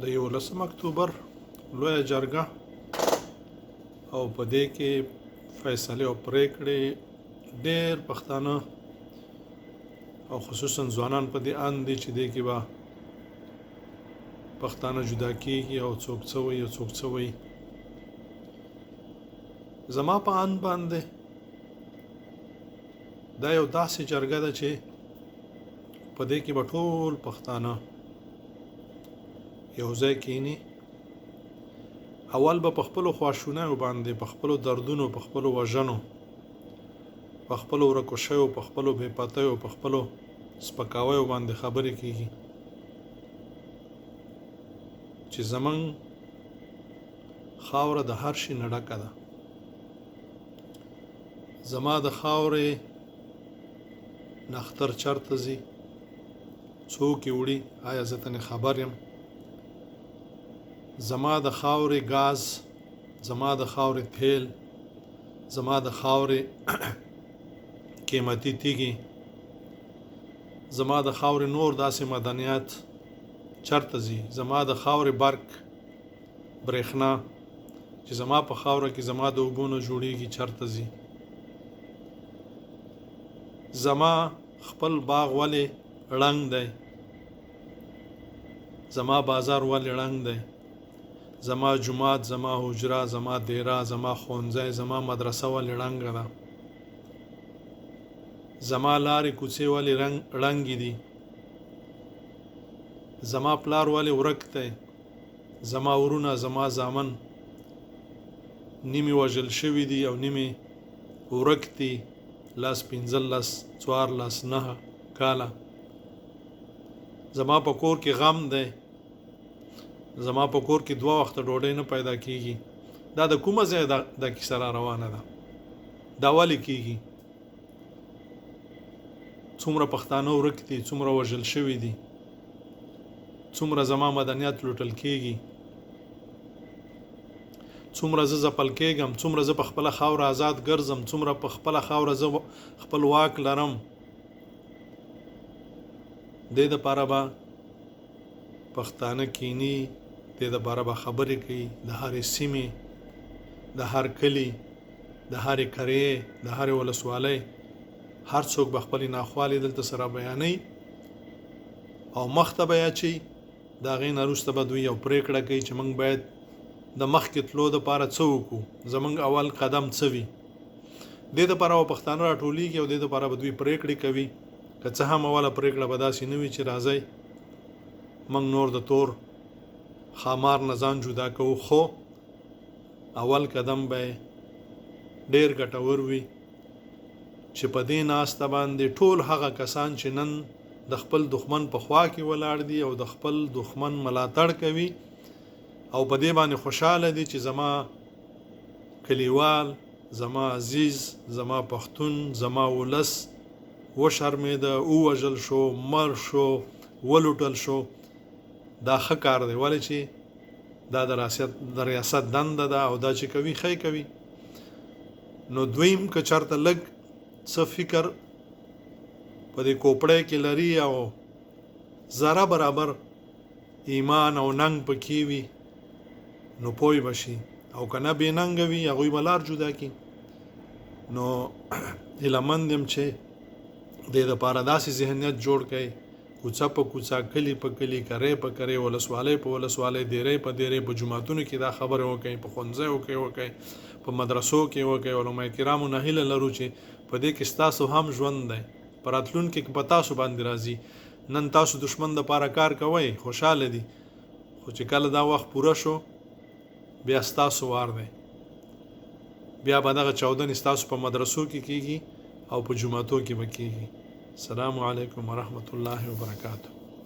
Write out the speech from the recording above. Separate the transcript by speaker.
Speaker 1: د 11 اکتوبر لویه جرګه او په دې کې فیصلې او پریکړې ډېر پښتانه او خصوصا ځوانان په دې اند دي چې دې کې به پښتانه جدا کېږي او څوک څه وایي او څوک څه وایي. زما په اند باندې دا یو داسې جرګه ده چې په دې کې به ټول پښتانه یو ځای کېني. اول به په خپلو خواشونیو باندې، په خپلو دردونو، په خپلو وژنو، په خپلو ورکو شویو، په خپلو بې پتیو، په خپلو سپکاویو باندې خبرې کېږي چې زمونږ خاوره د هر شي نه ډکه ده. زما د خاورې نختر چرته ځي، څوک یې وړي، آیا زه ترې خبر یم؟ زما د خاورې ګاز، زما د خاورې تیل، زما د خاورې قیمتي تیږې، زما د خاورې نور داسې معدنیات چرته ځي. زما د خاورې برق، برېښنا چې زما په خاوره کې زما د اوبو نه جوړیږي چرته ځي. زما خپل باغ ولې ړنګ دی، زما بازار ولې ړنګ دی، زما جماعت، زما حجره، زما دیره، زما ښوونځی، زما مدرسه ولې ړنګه ده، زما لارې کوڅې ولې ړنګې دي، زما پلار ولې ورک دی، زما ورونه، زما زامن نیمې وژل شوي دي او نیمې ورک دي، 15 14 9 کاله. زما په کور کې غم دی، زما په کور کې 2 وخته ډوډۍ نه پیدا کیږي. دا د کومه ځای د کیسه را روانه ده؟ دا ولې کیږي؟ څومره پښتانه ورک دي، څومره وژل شوي دي، څومره زما مدنیات لوټل کیږي، څومره زه ځپل کېږم، څومره زه په خپله خاوره آزاد ګرځم، څومره په خپله خاوره زه خپل واک لرم. دې دپاره به پښتانه کینی، دې دپاره به خبرې کوي، د هرې سیمې، د هر کلي، د هرې قریې، د هرې ولسوالۍ هر څوک به خپلې ناخوالې دلته سره بیانوي او مخته به یې اچوي. د هغې نه وروسته به دوی یو پرېکړه کوي چې موږ باید د مخکې تلو دپاره څه وکړو، زموږ اول قدم څه وي. دې دپاره به پښتانه راټولېږي او دې دپاره به دوی پرېکړې کوي. که څه هم اوله پرېکړه به داسې نه وي چې راځئ موږ نور د تور خامار نه ځان جدا کوو، خو اول قدم به ډېر ګټور وي چې په دې ناسته باندې ټول هغه کسان چې نن د خپل دښمن په خوا کې ولاړ دي او د خپل دښمن ملاتړ کوي او په دې باندې خوشحاله دي چې زما کلیوال، زما عزیز، زما پښتون، زما ولس وشرمېده، ووژل شو، مر شو، ولوټل شو. دا ښه کار دی، ولې چې دا د ریاست دنده ده او دا چې کوي ښه کوي. نو دویم که چېرته لږ څه فکر په دې کوپړی کې لري او ذره برابر ایمان او ننګ پکې وي نو پوی بشي، او که نه بې ننګه وي هغوی به لار جدا کړي. نو هیلهمند یم چې دې دپاره داسې ذهنیت جوړ کړئ، کوڅه په کوڅه، کلي په کلي، کری په کری، ولسوالۍ په ولسوالۍ، دیرې په دیرې، په جوماتونو کې دا خبرې وکړئ، په ښوونځیو کې وکړئ، په مدرسو کې وکړئ. علماء کرامو نه هیله لرو چې په دې کې ستاسو هم ژوند دی، په راتلونکي کې په تاسو باندې راځي. نن تاسو دښمن دپاره کار کوئ، خوشحاله دي، خو چې کله دا وخت پوره شو بیا ستاسو وار دی، بیا به دغه چاودنې ستاسو په مدرسو کې کېږي او په جوماتو کې به کېږي. السلام علیکم ورحمت الله وبرکاته.